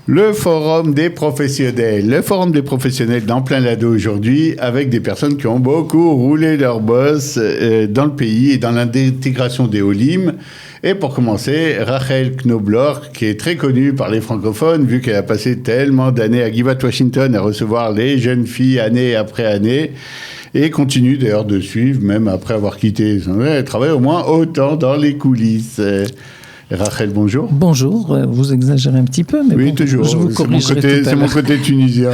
Le forum des professionnels. Le forum des professionnels dans plein lado aujourd'hui avec des personnes qui ont beaucoup roulé leur boss dans le pays et dans l'intégration des Olim. Et pour commencer, Rachel Knoblauch, qui est très connue par les francophones, vu qu'elle a passé tellement d'années à Giv'at Washington à recevoir les jeunes filles année après année, et continue d'ailleurs de suivre, même après avoir quitté. Elle travaille au moins autant dans les coulisses. Rachel, bonjour. Bonjour, vous exagérez un petit peu, mais oui, bon, toujours. Je vous corrigerai tout à l'heure. C'est mon côté tunisien.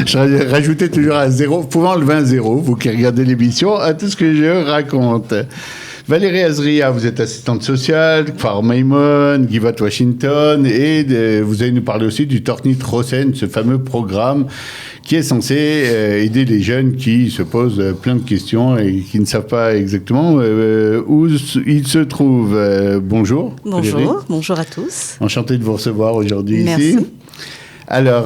Je rajoutais toujours à zéro, pouvant enlever un zéro, vous qui regardez l'émission, à tout ce que je raconte. Valérie Azria, vous êtes assistante sociale, Kfar Maimon, Giv'at Washington, et vous allez nous parler aussi du Tornit Rosen, ce fameux programme qui est censé aider les jeunes qui se posent plein de questions et qui ne savent pas exactement où ils se trouvent. Bonjour. Bonjour, Valérie. Bonjour à tous. Enchanté de vous recevoir aujourd'hui Merci. ici. Alors,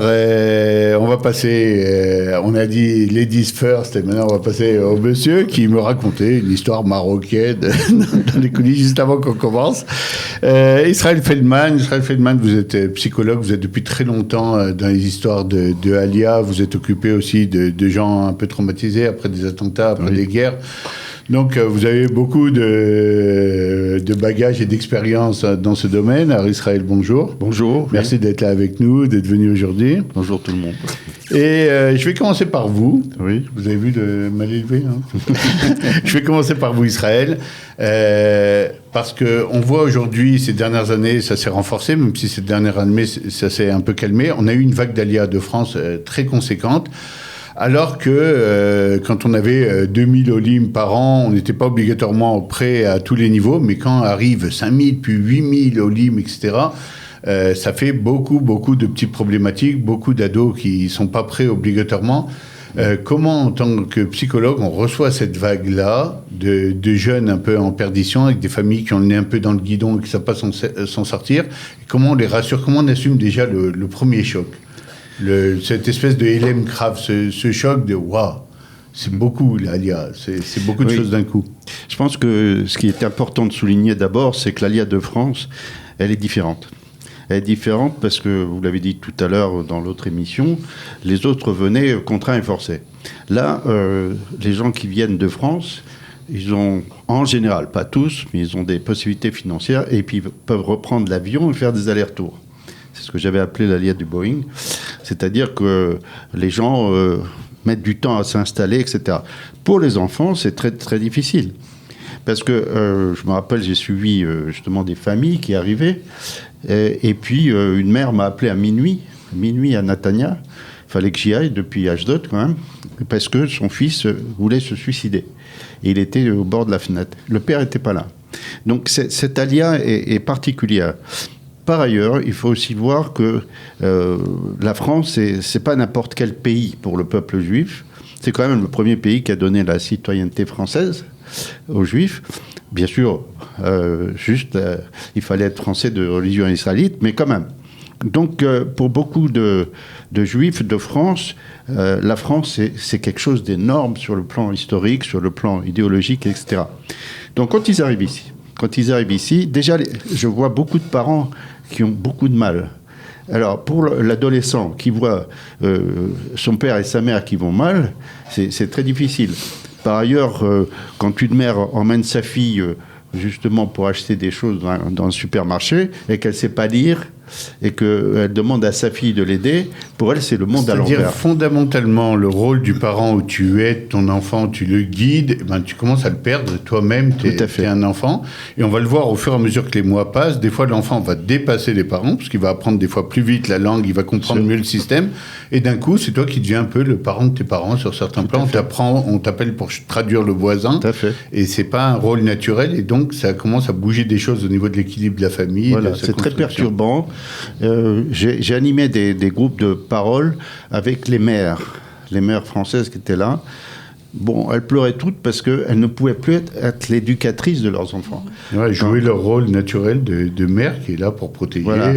on va passer, on a dit ladies first, et maintenant on va passer au monsieur qui me racontait une histoire marocaine dans les coulisses juste avant qu'on commence. Israël Feldman, vous êtes psychologue, vous êtes depuis très longtemps dans les histoires de Alia, vous êtes occupé aussi de gens un peu traumatisés après des attentats, après des guerres. Donc, vous avez beaucoup de bagages et d'expérience dans ce domaine. Alors, Israël, bonjour. Bonjour. Merci d'être là avec nous, d'être venu aujourd'hui. Bonjour tout le monde. Et je vais commencer par vous. Oui. Vous avez vu de mal élevé, hein. Je vais commencer par vous, Israël. Parce qu'on voit aujourd'hui, ces dernières années, ça s'est renforcé, même si cette dernière année, ça s'est un peu calmé. On a eu une vague d'Alia de France très conséquente. Alors que quand on avait 2000 Olim par an, on n'était pas obligatoirement prêt à tous les niveaux, mais quand arrivent 5000 puis 8000 Olim, etc., ça fait beaucoup de petites problématiques, beaucoup d'ados qui ne sont pas prêts obligatoirement. Comment, en tant que psychologue, on reçoit cette vague-là de jeunes un peu en perdition, avec des familles qui ont le nez un peu dans le guidon et qui ne savent pas s'en sortir? Et comment on les rassure? Comment on assume déjà le premier choc? Cette espèce de Hélène Crave, ce choc de waouh, c'est beaucoup, l'Alia, c'est beaucoup de choses d'un coup. Je pense que ce qui est important de souligner d'abord, c'est que l'Alia de France, elle est différente. Elle est différente parce que, vous l'avez dit tout à l'heure dans l'autre émission, les autres venaient contraints et forcés. Là, les gens qui viennent de France, ils ont, en général, pas tous, mais ils ont des possibilités financières et puis ils peuvent reprendre l'avion et faire des allers-retours. C'est ce que j'avais appelé l'Alia du Boeing. C'est-à-dire que les gens mettent du temps à s'installer, etc. Pour les enfants, c'est très, très difficile. Parce que, je me rappelle, j'ai suivi justement des familles qui arrivaient. Et puis, une mère m'a appelé à minuit à Natania. Il fallait que j'y aille depuis Ashdod, quand même, parce que son fils voulait se suicider. Et il était au bord de la fenêtre. Le père n'était pas là. Donc, cette Alia est particulière. Par ailleurs, il faut aussi voir que la France, c'est pas n'importe quel pays pour le peuple juif. C'est quand même le premier pays qui a donné la citoyenneté française aux Juifs. Bien sûr, il fallait être français de religion israélite, mais quand même. Donc, pour beaucoup de Juifs de France, la France, c'est quelque chose d'énorme sur le plan historique, sur le plan idéologique, etc. Donc, quand ils arrivent ici, déjà, je vois beaucoup de parents qui ont beaucoup de mal. Alors, pour l'adolescent qui voit son père et sa mère qui vont mal, c'est très difficile. Par ailleurs, quand une mère emmène sa fille justement pour acheter des choses dans un supermarché et qu'elle ne sait pas lire et qu'elle demande à sa fille de l'aider, pour elle, c'est le monde à l'envers. C'est-à-dire, fondamentalement, le rôle du parent où tu aides ton enfant, tu le guides, tu commences à le perdre toi-même, tu es un enfant. Et on va le voir au fur et à mesure que les mois passent. Des fois, l'enfant va dépasser les parents, parce qu'il va apprendre des fois plus vite la langue, il va comprendre mieux le système. Et d'un coup, c'est toi qui deviens un peu le parent de tes parents sur certains plans. On t'appelle pour traduire le voisin. Tout à fait. Et c'est pas un rôle naturel. Et donc, ça commence à bouger des choses au niveau de l'équilibre de la famille. Voilà, c'est très perturbant. J'ai animé des groupes de parole avec les mères françaises qui étaient là. Bon, elles pleuraient toutes parce qu'elles ne pouvaient plus être l'éducatrice de leurs enfants. Ouais, jouer leur rôle naturel de mère qui est là pour protéger. Voilà.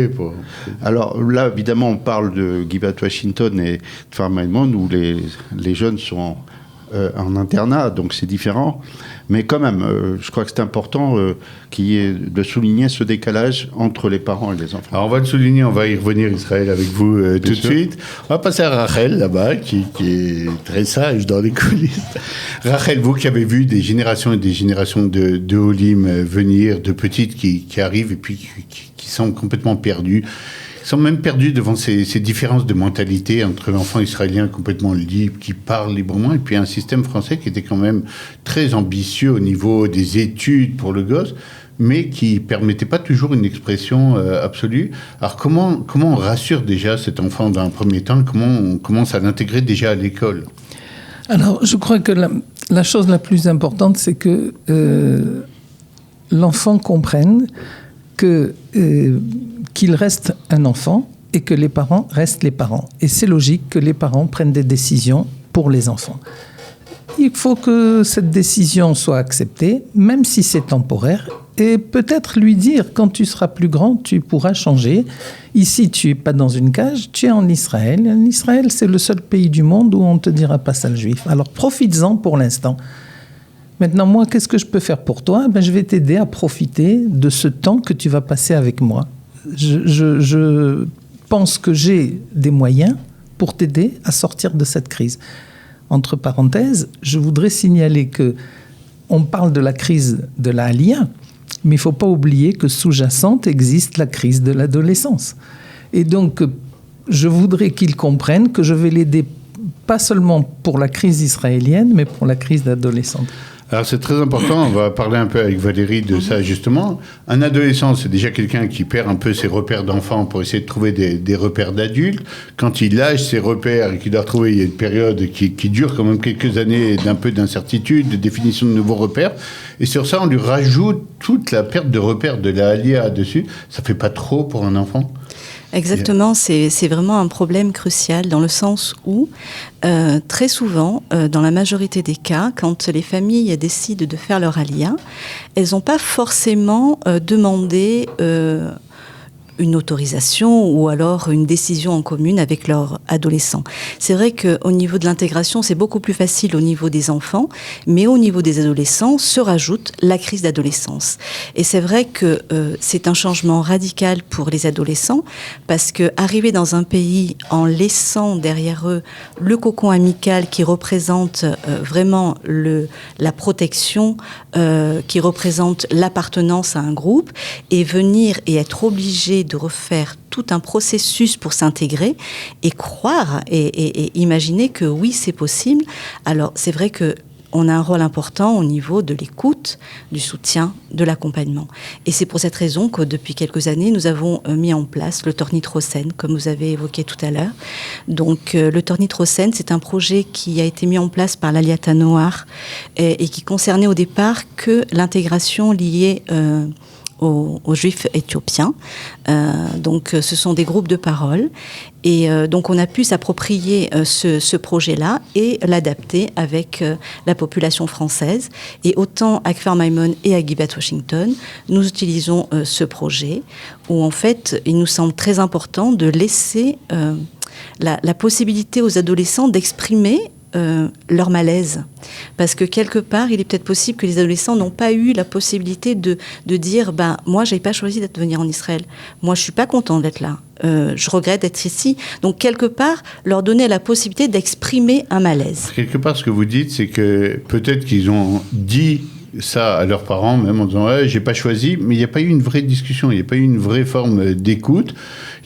Alors là, évidemment, on parle de Giv'at Washington et de Kfar Maimon où les jeunes sont en internat, donc c'est différent. Mais quand même, je crois que c'est important de souligner ce décalage entre les parents et les enfants. Alors on va le souligner, on va y revenir, Israël, avec vous tout de suite. On va passer à Rachel, là-bas, qui est très sage dans les coulisses. Rachel, vous qui avez vu des générations et des générations de Olim venir, de petites qui arrivent et puis qui sont complètement perdues. Ils sont même perdus devant ces différences de mentalité entre l'enfant israélien complètement libre, qui parle librement, et puis un système français qui était quand même très ambitieux au niveau des études pour le gosse, mais qui ne permettait pas toujours une expression absolue. Alors comment on rassure déjà cet enfant dans un premier temps? Comment on commence à l'intégrer déjà à l'école? Alors, je crois que la chose la plus importante, c'est que l'enfant comprenne qu'il reste un enfant et que les parents restent les parents. Et c'est logique que les parents prennent des décisions pour les enfants. Il faut que cette décision soit acceptée, même si c'est temporaire, et peut-être lui dire, quand tu seras plus grand, tu pourras changer. Ici, tu n'es pas dans une cage, tu es en Israël. En Israël, c'est le seul pays du monde où on ne te dira pas sale juif. Alors profites-en pour l'instant. Maintenant, moi, qu'est-ce que je peux faire pour toi? Je vais t'aider à profiter de ce temps que tu vas passer avec moi. Je pense que j'ai des moyens pour t'aider à sortir de cette crise. Entre parenthèses, je voudrais signaler qu'on parle de la crise de la Aliyah, mais il ne faut pas oublier que sous-jacente existe la crise de l'adolescence. Et donc, je voudrais qu'il comprenne que je vais l'aider pas seulement pour la crise israélienne, mais pour la crise d'adolescente. Alors c'est très important, on va parler un peu avec Valérie de ça justement. Un adolescent, c'est déjà quelqu'un qui perd un peu ses repères d'enfant pour essayer de trouver des repères d'adulte. Quand il lâche ses repères et qu'il doit retrouver, il y a une période qui dure quand même quelques années d'un peu d'incertitude, de définition de nouveaux repères. Et sur ça, on lui rajoute toute la perte de repères de la Aliyah dessus. Ça fait pas trop pour un enfant ? Exactement, c'est vraiment un problème crucial dans le sens où très souvent, dans la majorité des cas, quand les familles décident de faire leur aliyah, elles n'ont pas forcément demandé une autorisation ou alors une décision en commune avec leur adolescent. C'est vrai qu'au niveau de l'intégration, c'est beaucoup plus facile au niveau des enfants, mais au niveau des adolescents se rajoute la crise d'adolescence. Et c'est vrai que c'est un changement radical pour les adolescents, parce que arriver dans un pays en laissant derrière eux le cocon amical qui représente vraiment la protection, qui représente l'appartenance à un groupe, et venir et être obligé de refaire tout un processus pour s'intégrer et croire et imaginer que oui, c'est possible. Alors, c'est vrai que on a un rôle important au niveau de l'écoute, du soutien, de l'accompagnement. Et c'est pour cette raison que depuis quelques années, nous avons mis en place le Tornit Rosen, comme vous avez évoqué tout à l'heure. Donc, le Tornit Rosen, c'est un projet qui a été mis en place par l'Aliyat HaNoar et qui concernait au départ que l'intégration liée aux juifs éthiopiens. Donc, ce sont des groupes de parole. Et donc, on a pu s'approprier ce projet-là et l'adapter avec la population française. Et autant à Kfar Maimon et à Givat Washington, nous utilisons ce projet où, en fait, il nous semble très important de laisser la possibilité aux adolescents d'exprimer leur malaise. Parce que quelque part, il est peut-être possible que les adolescents n'ont pas eu la possibilité de dire moi, je n'avais pas choisi d'être venir en Israël. Moi, je ne suis pas content d'être là. Je regrette d'être ici. Donc, quelque part, leur donner la possibilité d'exprimer un malaise. Quelque part, ce que vous dites, c'est que peut-être qu'ils ont dit ça à leurs parents, même en disant j'ai pas choisi, mais il n'y a pas eu une vraie discussion, il n'y a pas eu une vraie forme d'écoute.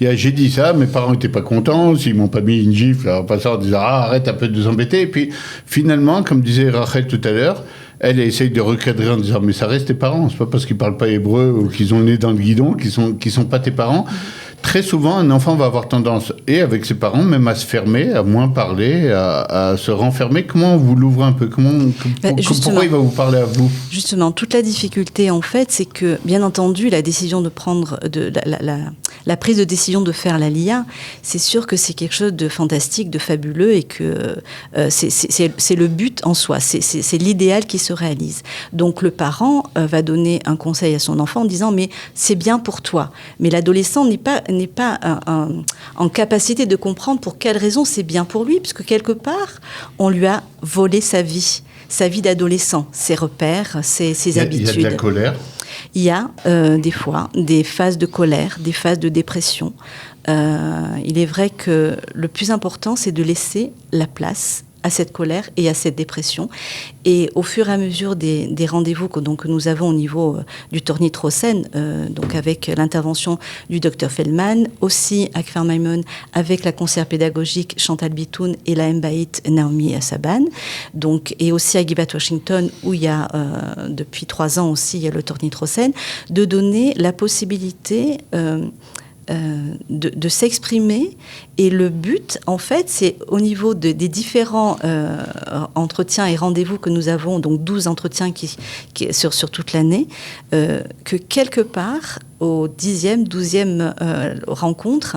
J'ai dit ça, mes parents n'étaient pas contents, s'ils m'ont pas mis une gifle en passant en disant arrête un peu de nous embêter. Et puis finalement, comme disait Rachel tout à l'heure, elle essaye de recadrer en disant mais ça reste tes parents, c'est pas parce qu'ils parlent pas hébreu ou qu'ils ont le nez dans le guidon qu'ils sont pas tes parents. Très souvent, un enfant va avoir tendance, et avec ses parents, même à se fermer, à moins parler, à se renfermer. Comment vous l'ouvrez un peu? Pourquoi il va vous parler à vous? Justement, toute la difficulté, en fait, c'est que, bien entendu, la décision de prendre, la prise de décision de faire l'Aliyah, c'est sûr que c'est quelque chose de fantastique, de fabuleux, et que c'est le but en soi, c'est l'idéal qui se réalise. Donc, le parent va donner un conseil à son enfant en disant « mais c'est bien pour toi ». Mais l'adolescent n'est pas en capacité de comprendre pour quelle raison c'est bien pour lui, puisque quelque part, on lui a volé sa vie. sa vie d'adolescent, ses repères, ses habitudes. Il y a de la colère. Il y a des fois des phases de colère, des phases de dépression. Il est vrai que le plus important, c'est de laisser la place à cette colère et à cette dépression. Et au fur et à mesure des rendez-vous que nous avons au niveau du Tornitrocène, donc avec l'intervention du Dr Feldman, aussi à Kfar Maimon, avec la conseillère pédagogique Chantal Bitoun et la Mbaït Naomi Saban, donc, et aussi à Givat Washington, où il y a depuis 3 ans aussi il y a le Tornitrocène, de donner la possibilité de s'exprimer. Et le but, en fait, c'est au niveau des différents entretiens et rendez-vous que nous avons, donc 12 entretiens sur toute l'année, que quelque part, au 10e, 12e rencontre,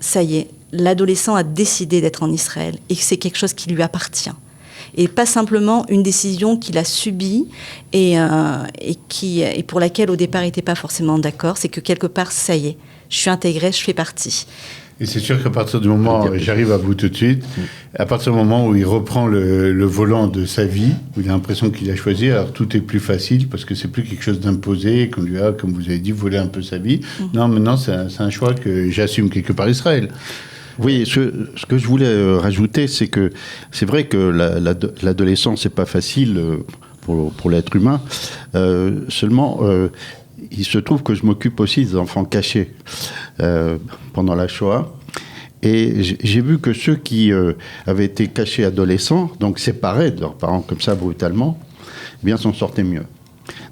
ça y est, l'adolescent a décidé d'être en Israël et que c'est quelque chose qui lui appartient. Et pas simplement une décision qu'il a subie et pour laquelle au départ il n'était pas forcément d'accord, c'est que quelque part, ça y est, je suis intégrée, je fais partie. Et c'est sûr qu'à partir du moment, j'arrive à vous tout de suite, à partir du moment où il reprend le volant de sa vie, où il a l'impression qu'il a choisi, alors tout est plus facile parce que c'est plus quelque chose d'imposé, qu'on lui a, comme vous avez dit, volé un peu sa vie. Non, maintenant c'est un choix que j'assume quelque part Israël. Oui, ce que je voulais rajouter, c'est que c'est vrai que l'adolescence, c'est pas facile pour l'être humain. Seulement, il se trouve que je m'occupe aussi des enfants cachés pendant la Shoah. Et j'ai vu que ceux qui avaient été cachés adolescents, donc séparés de leurs parents comme ça brutalement, eh bien s'en sortaient mieux.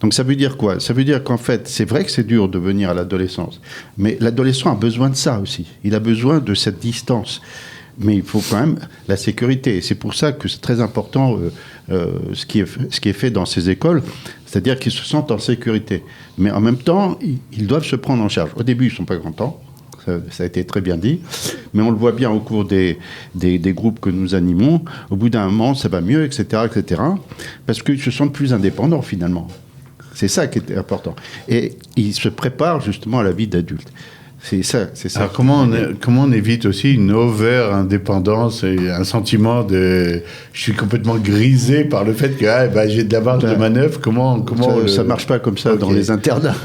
Donc ça veut dire quoi ? Ça veut dire qu'en fait, c'est vrai que c'est dur de venir à l'adolescence, mais l'adolescent a besoin de ça aussi. Il a besoin de cette distance. Mais il faut quand même la sécurité. Et c'est pour ça que c'est très important ce qui est fait dans ces écoles, c'est-à-dire qu'ils se sentent en sécurité. Mais en même temps, ils doivent se prendre en charge. Au début, ils ne sont pas contents. Ça a été très bien dit. Mais on le voit bien au cours des groupes que nous animons. Au bout d'un moment, ça va mieux, etc., etc. Parce qu'ils se sentent plus indépendants, finalement. C'est ça qui est important. Et ils se préparent justement à la vie d'adulte. C'est ça. Alors comment on évite aussi une over-indépendance et un sentiment de... Je suis complètement grisé par le fait que j'ai de la marge de manœuvre. Comment ça marche pas comme ça dans les internats,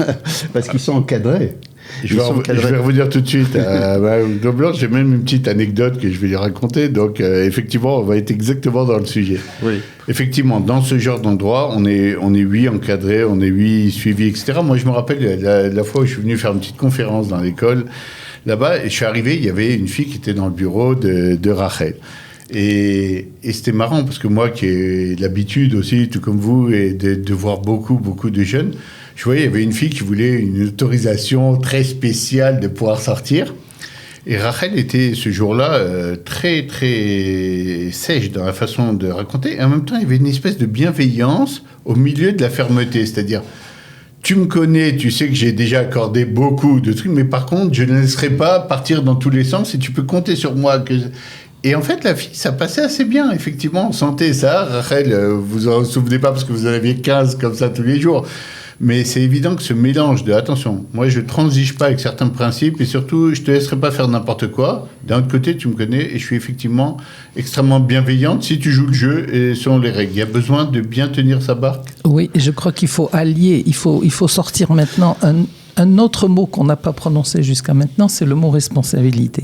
parce qu'ils sont encadrés. Je vais revenir tout de suite à Globlant. J'ai même une petite anecdote que je vais lui raconter. Donc, effectivement, on va être exactement dans le sujet. Oui. Effectivement, dans ce genre d'endroit, on est 8 encadrés, on est 8 suivis, etc. Moi, je me rappelle la fois où je suis venu faire une petite conférence dans l'école, là-bas, et je suis arrivé, il y avait une fille qui était dans le bureau de Rachel. Et c'était marrant, parce que moi, qui ai l'habitude aussi, tout comme vous, et de voir beaucoup de jeunes, je voyais, il y avait une fille qui voulait une autorisation très spéciale de pouvoir sortir. Et Rachel était, ce jour-là, très, très sèche dans la façon de raconter. Et en même temps, il y avait une espèce de bienveillance au milieu de la fermeté. C'est-à-dire, tu me connais, tu sais que j'ai déjà accordé beaucoup de trucs, mais par contre, je ne laisserai pas partir dans tous les sens et tu peux compter sur moi. Et en fait, la fille, ça passait assez bien, effectivement. On sentait ça. Rachel, vous en souvenez pas parce que vous en aviez 15 comme ça tous les jours. Mais c'est évident que ce mélange de, attention, moi je ne transige pas avec certains principes et surtout je ne te laisserai pas faire n'importe quoi. D'un autre côté, tu me connais et je suis effectivement extrêmement bienveillante si tu joues le jeu et selon les règles. Il y a besoin de bien tenir sa barque. Oui, je crois qu'il faut allier, il faut sortir maintenant un autre mot qu'on n'a pas prononcé jusqu'à maintenant, c'est le mot responsabilité.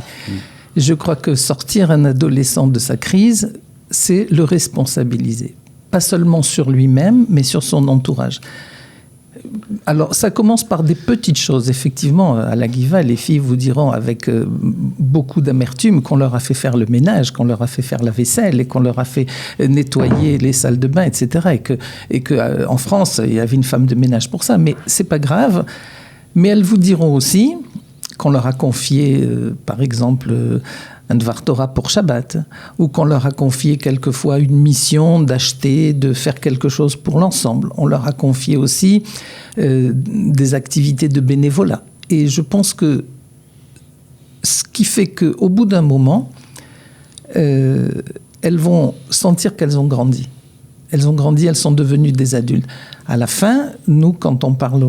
Je crois que sortir un adolescent de sa crise, c'est le responsabiliser. Pas seulement sur lui-même, mais sur son entourage. Alors, ça commence par des petites choses. Effectivement, à la Giva, les filles vous diront avec beaucoup d'amertume qu'on leur a fait faire le ménage, qu'on leur a fait faire la vaisselle et qu'on leur a fait nettoyer les salles de bain, etc. Et que en France, il y avait une femme de ménage pour ça. Mais c'est pas grave. Mais elles vous diront aussi qu'on leur a confié, par exemple, un Dvar Torah pour Shabbat, ou qu'on leur a confié quelquefois une mission d'acheter, de faire quelque chose pour l'ensemble. On leur a confié aussi des activités de bénévolat. Et je pense que ce qui fait qu'au bout d'un moment, elles vont sentir qu'elles ont grandi. Elles ont grandi, elles sont devenues des adultes. À la fin, nous, quand on parle,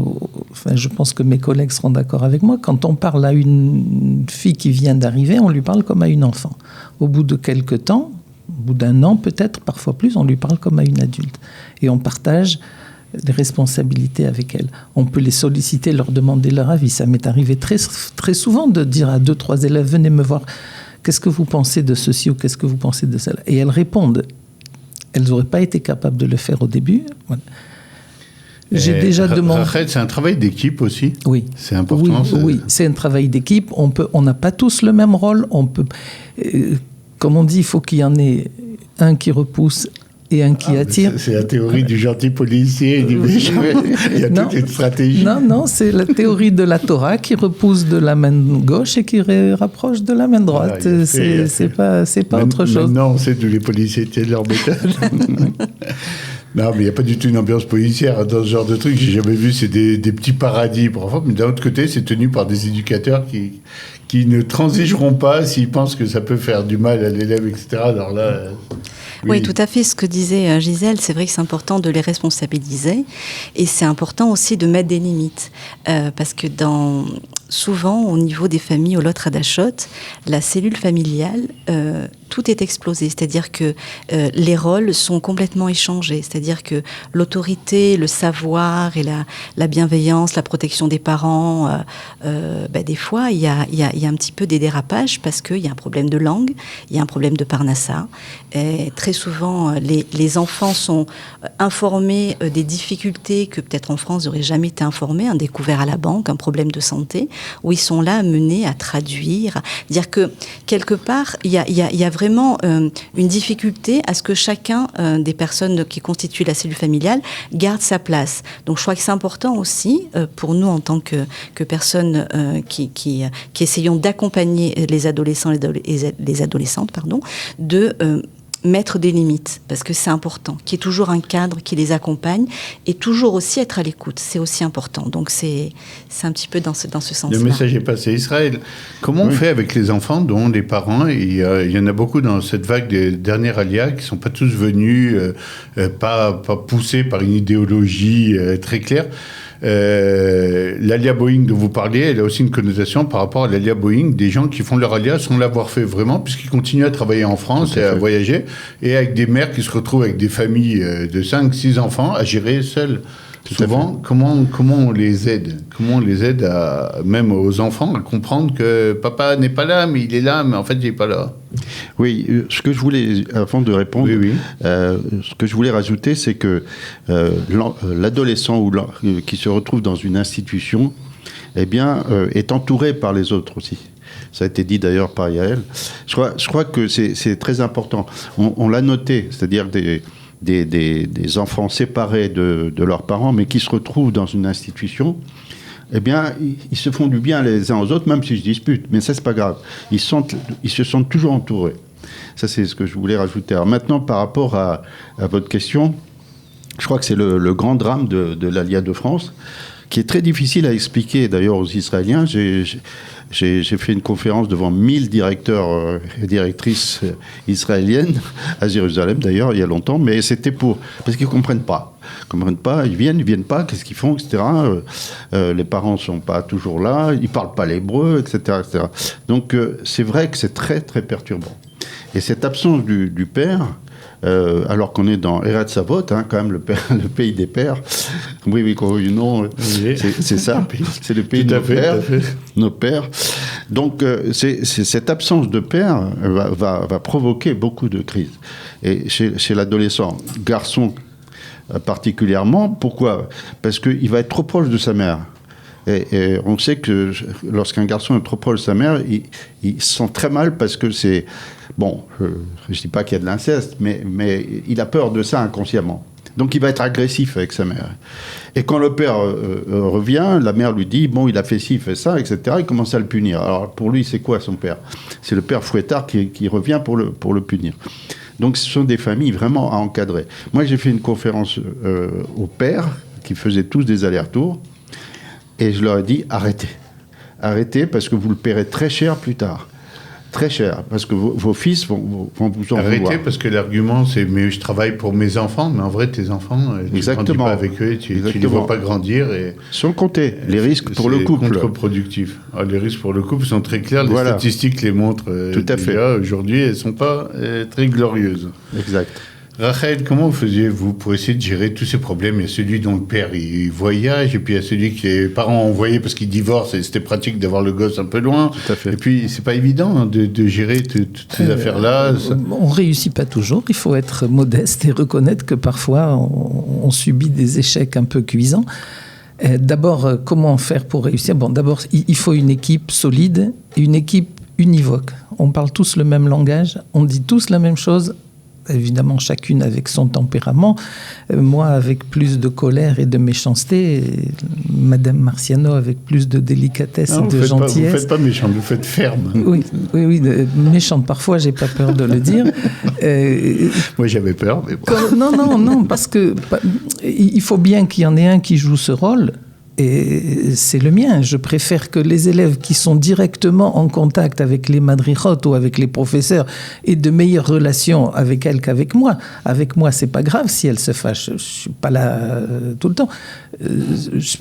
je pense que mes collègues seront d'accord avec moi, quand on parle à une fille qui vient d'arriver, on lui parle comme à une enfant. Au bout de quelques temps, Au bout d'un an, peut-être, parfois plus, on lui parle comme à une adulte. Et on partage les responsabilités avec elle. On peut les solliciter, leur demander leur avis. Ça m'est arrivé très, très souvent de dire à 2-3 élèves, venez me voir, qu'est-ce que vous pensez de ceci ou qu'est-ce que vous pensez de cela? Et elles répondent. Elles n'auraient pas été capables de le faire au début. Voilà. J'ai déjà demandé... Rachel, c'est un travail d'équipe aussi. Oui. C'est important. Oui, c'est un travail d'équipe. On n'a pas tous le même rôle. On peut, comme on dit, il faut qu'il y en ait un qui repousse et un qui attire. C'est la théorie du gentil policier et du méchant. Il y a toute une stratégie. Non, c'est la théorie de la Torah qui repousse de la main gauche et qui rapproche de la main droite. Voilà, c'est pas autre chose. Maintenant, on sait d'où les policiers tiennent leur méthode. Non, mais il n'y a pas du tout une ambiance policière dans ce genre de truc. J'ai jamais vu, c'est des petits paradis pour enfants. Mais d'un autre côté, c'est tenu par des éducateurs qui ne transigeront pas s'ils pensent que ça peut faire du mal à l'élève, etc. Alors là... Oui, tout à fait. Ce que disait Gisèle, c'est vrai que c'est important de les responsabiliser et c'est important aussi de mettre des limites. Parce que souvent, au niveau des familles au Lot Hadashot, la cellule familiale, tout est explosé. C'est-à-dire que les rôles sont complètement échangés. C'est-à-dire que l'autorité, le savoir et la bienveillance, la protection des parents, des fois, il y a un petit peu des dérapages parce qu'il y a un problème de langue, il y a un problème de parnassa. Et très souvent, les enfants sont informés des difficultés que peut-être en France n'auraient jamais été informés, un découvert à la banque, un problème de santé, où ils sont là amenés à traduire, dire que quelque part, il y a vraiment une difficulté à ce que chacun des personnes qui constituent la cellule familiale garde sa place. Donc je crois que c'est important aussi pour nous en tant que personnes qui essayons d'accompagner les adolescents et les adolescentes, de mettre des limites, parce que c'est important, qu'il y ait toujours un cadre qui les accompagne et toujours aussi être à l'écoute, c'est aussi important. Donc c'est un petit peu dans ce sens-là. Le message est passé. Israël, comment on fait avec les enfants dont les parents, il y en a beaucoup dans cette vague des dernières Alia qui ne sont pas tous venus, pas poussés par une idéologie très claire. L'Alia Boeing dont vous parliez, elle a aussi une connotation par rapport à l'Alia Boeing des gens qui font leur Alia sans l'avoir fait vraiment, puisqu'ils continuent à travailler en France et à voyager, et avec des mères qui se retrouvent avec des familles de 5-6 enfants à gérer seules. Souvent, comment on les aide? Comment on les aide, même aux enfants, à comprendre que papa n'est pas là, mais il est là, mais en fait, il n'est pas là? Oui, ce que je voulais, avant de répondre, ce que je voulais rajouter, c'est que l'adolescent qui se retrouve dans une institution, est entouré par les autres aussi. Ça a été dit d'ailleurs par Yael. Je crois que c'est très important. On l'a noté, c'est-à-dire des enfants séparés de leurs parents, mais qui se retrouvent dans une institution, ils se font du bien les uns aux autres, même s'ils se disputent. Mais ça, c'est pas grave. Ils se sentent toujours entourés. Ça, c'est ce que je voulais rajouter. Alors maintenant, par rapport à votre question, je crois que c'est le grand drame de l'Alia de France, qui est très difficile à expliquer d'ailleurs aux Israéliens. J'ai fait une conférence devant 1000 directeurs et directrices israéliennes, à Jérusalem d'ailleurs, il y a longtemps, mais c'était parce qu'ils ne comprennent pas. Ils viennent pas, qu'est-ce qu'ils font, etc. Les parents ne sont pas toujours là, ils ne parlent pas l'hébreu, etc., etc. Donc c'est vrai que c'est très, très perturbant. Et cette absence du père, alors qu'on est dans Eretz Avot, quand même le pays des pères. Oui, non, c'est ça, c'est le pays de nos pères. Donc, cette absence de père va provoquer beaucoup de crises. Et chez l'adolescent, garçon particulièrement, pourquoi? Parce qu'il va être trop proche de sa mère. Et on sait que lorsqu'un garçon est trop proche de sa mère, il se sent très mal parce que c'est... Bon, je ne dis pas qu'il y a de l'inceste, mais il a peur de ça inconsciemment. Donc il va être agressif avec sa mère. Et quand le père revient, la mère lui dit, bon, il a fait ci, il fait ça, etc. Il commence à le punir. Alors pour lui, c'est quoi son père? C'est le père fouettard qui revient pour le punir. Donc ce sont des familles vraiment à encadrer. Moi, j'ai fait une conférence aux pères qui faisaient tous des allers-retours. Et je leur ai dit, arrêtez parce que vous le paierez très cher plus tard. Très cher, parce que vos fils vont vous en vouloir. Arrêtez, parce que l'argument, c'est « mais je travaille pour mes enfants », mais en vrai, tes enfants, tu ne grandis pas avec eux, tu ne les vois pas grandir. Et sans compter les risques pour le couple. C'est contre-productif. Les risques pour le couple sont très clairs, les statistiques les montrent. Tout à fait. Aujourd'hui, elles ne sont pas très glorieuses. Exact. Rachel, comment vous faisiez-vous pour essayer de gérer tous ces problèmes? Il y a celui dont le père il voyage, et puis il y a celui que les parents ont envoyé parce qu'ils divorcent, et c'était pratique d'avoir le gosse un peu loin. Tout à fait. Et puis, c'est pas évident de gérer toutes ces affaires-là. On réussit pas toujours. Il faut être modeste et reconnaître que parfois, on subit des échecs un peu cuisants. D'abord, comment faire pour réussir? Bon, d'abord, il faut une équipe solide, une équipe univoque. On parle tous le même langage, on dit tous la même chose. Évidemment, chacune avec son tempérament. Moi, avec plus de colère et de méchanceté. Et Madame Marciano, avec plus de délicatesse et de gentillesse. Vous ne faites pas méchante, vous faites ferme. Oui, méchante parfois, j'ai pas peur de le dire. Moi, j'avais peur, mais bon. Non, parce que il faut bien qu'il y en ait un qui joue ce rôle. Et c'est le mien. Je préfère que les élèves qui sont directement en contact avec les madrichot ou avec les professeurs aient de meilleures relations avec elles qu'avec moi. Avec moi, c'est pas grave si elles se fâchent. Je suis pas là tout le temps.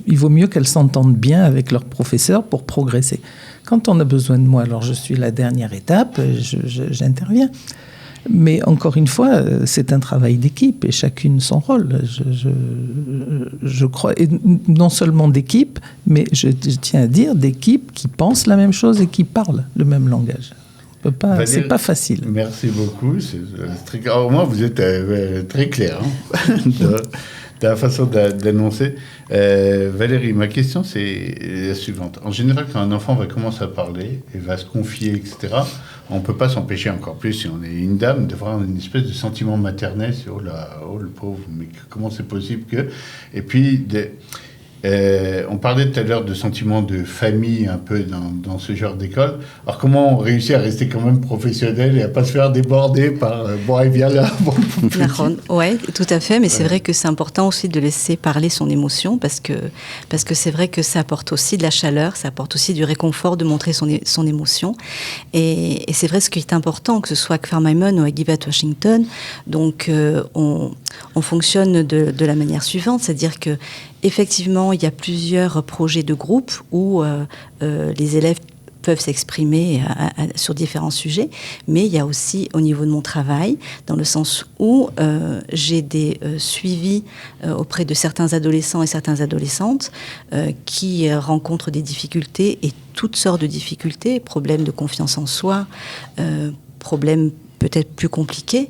Il vaut mieux qu'elles s'entendent bien avec leurs professeurs pour progresser. Quand on a besoin de moi, alors je suis la dernière étape, j'interviens. Mais encore une fois, c'est un travail d'équipe et chacune son rôle. Je crois, et non seulement d'équipe, mais je tiens à dire d'équipe qui pense la même chose et qui parle le même langage. Valérie, c'est pas facile. Merci beaucoup. Au moins, vous êtes très clair dans la façon d'annoncer. Valérie, ma question, c'est la suivante. En général, quand un enfant va commencer à parler et va se confier, etc., on ne peut pas s'empêcher, encore plus si on est une dame, d'avoir une espèce de sentiment maternel. C'est, oh le pauvre, mais comment c'est possible que... Et puis... on parlait tout à l'heure de sentiments de famille un peu dans ce genre d'école. Alors comment on réussit à rester quand même professionnel et à pas se faire déborder par bon, et viens là. Oui, tout à fait. Mais c'est vrai que c'est important aussi de laisser parler son émotion parce que c'est vrai que ça apporte aussi de la chaleur, ça apporte aussi du réconfort de montrer son émotion. Et c'est vrai ce qui est important, que ce soit à Kfar Maimon ou à Givat Washington. Donc on fonctionne de la manière suivante, c'est-à-dire que effectivement, il y a plusieurs projets de groupe où les élèves peuvent s'exprimer sur différents sujets, mais il y a aussi au niveau de mon travail, dans le sens où j'ai des suivis auprès de certains adolescents et certaines adolescentes qui rencontrent des difficultés et toutes sortes de difficultés, problèmes de confiance en soi, problèmes peut-être plus compliqués.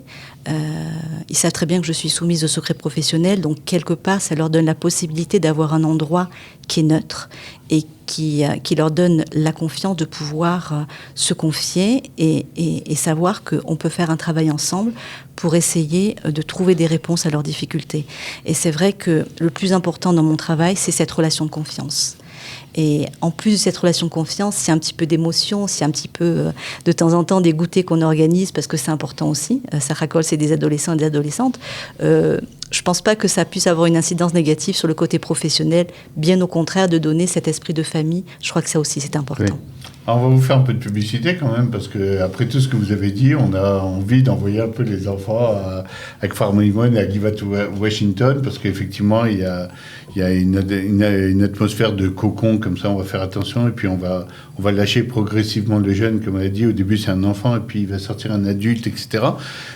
Ils savent très bien que je suis soumise au secret professionnel, donc quelque part, ça leur donne la possibilité d'avoir un endroit qui est neutre et qui leur donne la confiance de pouvoir se confier et savoir qu'on peut faire un travail ensemble pour essayer de trouver des réponses à leurs difficultés. Et c'est vrai que le plus important dans mon travail, c'est cette relation de confiance. Et en plus de cette relation de confiance, c'est un petit peu d'émotion, c'est un petit peu de temps en temps des goûters qu'on organise parce que c'est important aussi. Sarah Cole, c'est des adolescents et des adolescentes. Je ne pense pas que ça puisse avoir une incidence négative sur le côté professionnel, bien au contraire de donner cet esprit de famille. Je crois que ça aussi, c'est important. Oui. Alors on va vous faire un peu de publicité quand même, parce qu'après tout ce que vous avez dit, on a envie d'envoyer un peu les enfants à Kfar Maimon et à Givat Washington, parce qu'effectivement, il y a une atmosphère de cocon, comme ça, on va faire attention, et puis on va lâcher progressivement le jeune, comme on a dit, au début c'est un enfant, et puis il va sortir un adulte, etc.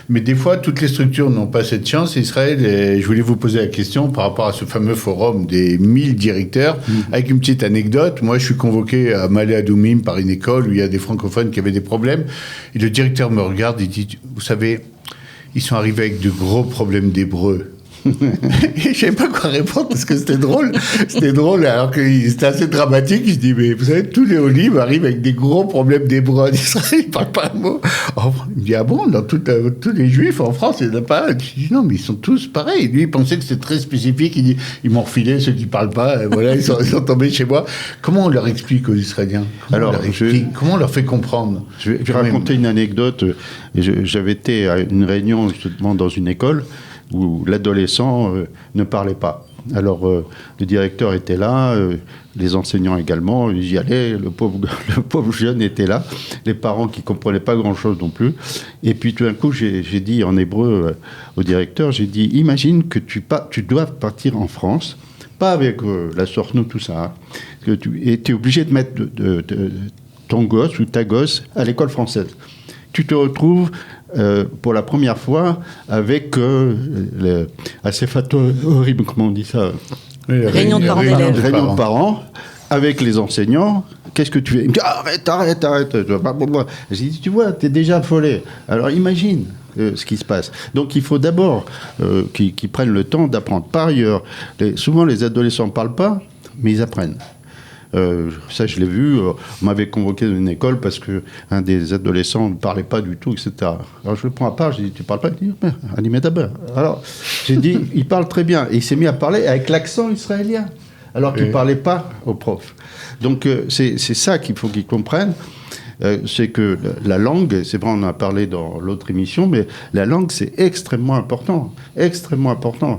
Mais des fois, toutes les structures n'ont pas cette chance. Israël, et je voulais vous poser la question par rapport à ce fameux forum des 1000 directeurs, avec une petite anecdote. Moi, je suis convoqué à Malé Adoumim par une école où il y a des francophones qui avaient des problèmes, et le directeur me regarde, il dit, vous savez, ils sont arrivés avec de gros problèmes d'hébreu. Et je ne savais pas quoi répondre parce que c'était drôle. C'était drôle alors que c'était assez dramatique. Je dis, mais vous savez, tous les olives arrivent avec des gros problèmes d'hébreu en Israël. Ils ne parlent pas un mot. Il me dit, ah bon, dans tous les juifs en France, il n'y en a pas. Je dis, non, mais ils sont tous pareils. Lui, il pensait que c'était très spécifique. Il dit, ils m'ont refilé ceux qui ne parlent pas. Et voilà, ils sont tombés chez moi. Comment on leur explique aux Israéliens? Comment on leur fait comprendre? Je vais raconter une anecdote. J'avais été à une réunion justement dans une école où l'adolescent ne parlait pas. Alors, le directeur était là, les enseignants également, j'y allais, le pauvre jeune était là, les parents qui ne comprenaient pas grand-chose non plus. Et puis tout d'un coup, j'ai dit en hébreu au directeur, j'ai dit, imagine que tu dois partir en France, pas avec la Sorno, tout ça, hein, et tu es obligé de mettre ton gosse ou ta gosse à l'école française. Tu te retrouves pour la première fois avec assez horrible, comment on dit ça, réunion de parents d'élèves. Réunion de parents avec les enseignants. Qu'est-ce que tu fais? Il me dit, arrête. J'ai dit, tu vois, t'es déjà affolé. Alors imagine ce qui se passe. Donc il faut d'abord qu'ils prennent le temps d'apprendre. Par ailleurs, souvent les adolescents ne parlent pas, mais ils apprennent. Ça, je l'ai vu. On m'avait convoqué dans une école parce qu'un des adolescents ne parlait pas du tout, etc. Alors, je le prends à part, je dis, tu parles pas? Il dit, animé d'abord. Alors, j'ai dit, il parle très bien. Et il s'est mis à parler avec l'accent israélien, alors qu'il ne parlait pas au prof. Donc, c'est ça qu'il faut qu'ils comprennent. C'est que la langue, c'est vrai, on en a parlé dans l'autre émission, mais la langue, c'est extrêmement important. Extrêmement important.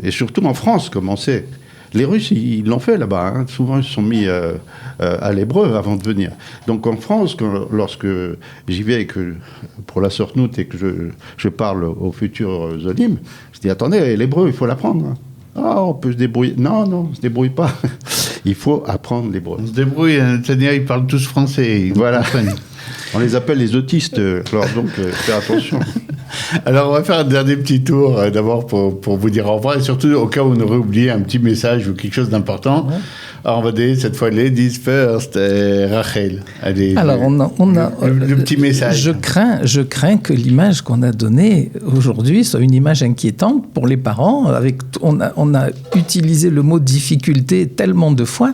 Et surtout en France, comme on sait. Les Russes, ils l'ont fait là-bas. Hein. Souvent, ils se sont mis à l'hébreu avant de venir. Donc en France, lorsque j'y vais pour la Sortnout et que je parle aux futurs Zolim, je dis, attendez, l'hébreu, il faut l'apprendre. Hein. Ah, on peut se débrouiller. Non, on ne se débrouille pas. Il faut apprendre l'hébreu. On se débrouille, c'est-à-dire ils parlent tous français. Voilà. On les appelle les autistes, alors donc faire attention. Alors on va faire un dernier petit tour d'abord pour vous dire au revoir et surtout au cas où on aurait oublié un petit message ou quelque chose d'important. Ouais. Alors on va donner cette fois Ladies First, Rachel. Allez, alors on a le petit message. Je crains que l'image qu'on a donnée aujourd'hui soit une image inquiétante pour les parents. On a utilisé le mot difficulté tellement de fois.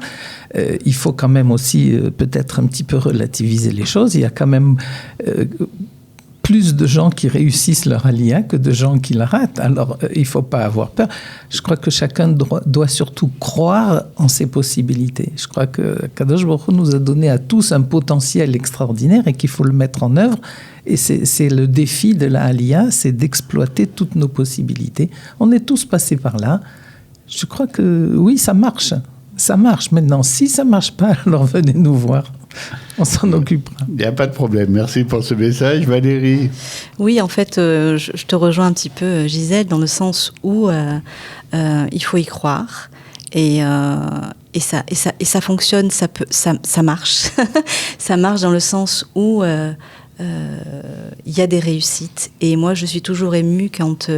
Il faut quand même aussi peut-être un petit peu relativiser les choses. Il y a quand même plus de gens qui réussissent leur alia que de gens qui la ratent. Alors, il ne faut pas avoir peur. Je crois que chacun doit surtout croire en ses possibilités. Je crois que Kadosh Baruch Hu nous a donné à tous un potentiel extraordinaire et qu'il faut le mettre en œuvre. Et c'est le défi de la alia, c'est d'exploiter toutes nos possibilités. On est tous passés par là. Je crois que oui, ça marche. Ça marche. Maintenant, si ça ne marche pas, alors venez nous voir. On s'en occupera. Il n'y a pas de problème. Merci pour ce message. Valérie? Oui, en fait, je te rejoins un petit peu, Gisèle, dans le sens où il faut y croire. Et ça fonctionne, ça marche. Ça marche dans le sens où il y a des réussites. Et moi, je suis toujours émue quand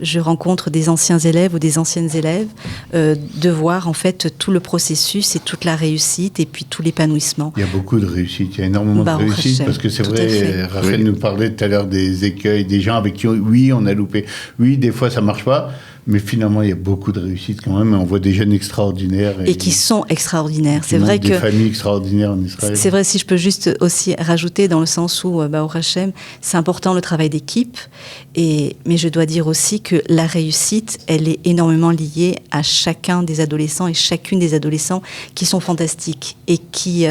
je rencontre des anciens élèves ou des anciennes élèves, de voir en fait tout le processus et toute la réussite et puis tout l'épanouissement. Il y a beaucoup de réussites, il y a énormément de réussites, parce que c'est vrai, Rachel nous parlait tout à l'heure des écueils, des gens avec qui, oui, on a loupé. Oui, des fois, ça ne marche pas. Mais finalement, il y a beaucoup de réussites quand même. On voit des jeunes extraordinaires. Et qui sont extraordinaires. C'est vrai que... Des familles extraordinaires en Israël. C'est vrai, si je peux juste aussi rajouter, dans le sens où, au Hachem, c'est important le travail d'équipe. Mais je dois dire aussi que la réussite, elle est énormément liée à chacun des adolescents et chacune des adolescents qui sont fantastiques et qui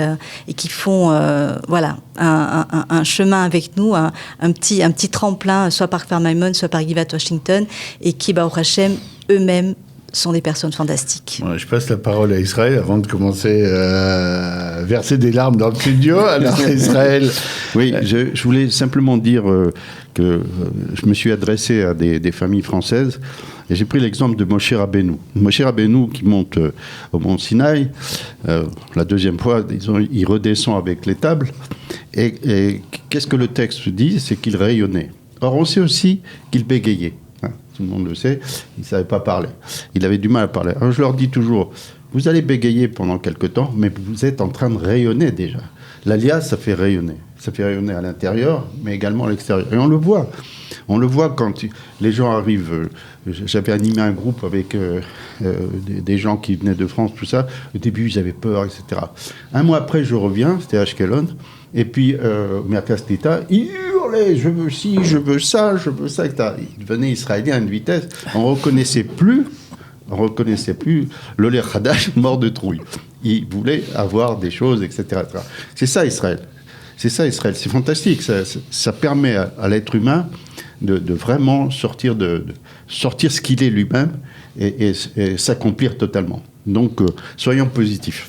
font un chemin avec nous, un petit tremplin, soit par Kfar Maimon, soit par Givat Washington, et qui, au Hachem, eux-mêmes sont des personnes fantastiques. Ouais, je passe la parole à Israël avant de commencer à verser des larmes dans le studio. Alors, Israël. Oui, je voulais simplement dire que je me suis adressé à des familles françaises et j'ai pris l'exemple de Moshe Rabbeinu. Moshe Rabbeinu qui monte au mont Sinaï, la deuxième fois, il redescend avec les tables. Et qu'est-ce que le texte dit? C'est qu'il rayonnait. Or, on sait aussi qu'il bégayait. Tout le monde le sait, il ne savait pas parler. Il avait du mal à parler. Alors je leur dis toujours, vous allez bégayer pendant quelque temps, mais vous êtes en train de rayonner déjà. L'alia, ça fait rayonner. Ça fait rayonner à l'intérieur, mais également à l'extérieur. Et on le voit. On le voit quand les gens arrivent. J'avais animé un groupe avec des gens qui venaient de France, tout ça. Au début, ils avaient peur, etc. Un mois après, je reviens, c'était à Ashkelon. Et puis, Merkaz Klita, il hurlait, je veux ci, je veux ça, etc. Il devenait israélien à une vitesse. On ne reconnaissait plus l'Olé Hadash mort de trouille. Il voulait avoir des choses, etc. C'est ça, Israël. C'est ça Israël, c'est fantastique. Ça permet à l'être humain de vraiment sortir ce qu'il est lui-même et s'accomplir totalement. Donc, soyons positifs.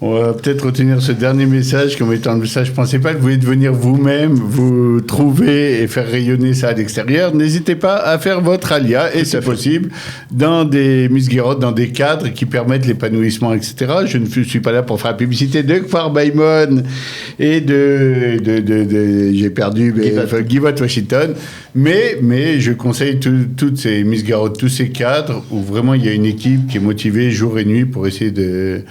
On va peut-être retenir ce dernier message comme étant le message principal. Vous voulez devenir vous-même, vous trouver et faire rayonner ça à l'extérieur. N'hésitez pas à faire votre alia, et c'est possible, dans des misguérot, dans des cadres qui permettent l'épanouissement, etc. Je ne suis pas là pour faire la publicité de Kfar Baimon et j'ai perdu, Givat Washington. Mais je conseille toutes ces misguérot, tous ces cadres où vraiment il y a une équipe qui est motivée jour et nuit pour essayer de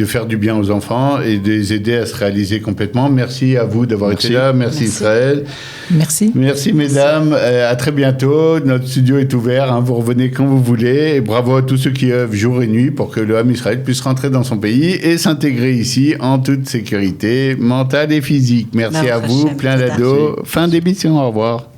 faire du bien aux enfants et de les aider à se réaliser complètement. Merci à vous d'avoir été là. Merci Israël. Merci. Merci mesdames. À très bientôt. Notre studio est ouvert. Vous revenez quand vous voulez. Et bravo à tous ceux qui œuvrent jour et nuit pour que le Ham Israël puisse rentrer dans son pays et s'intégrer ici en toute sécurité mentale et physique. Merci à vous. Plein d'ado. Fin d'émission. Au revoir.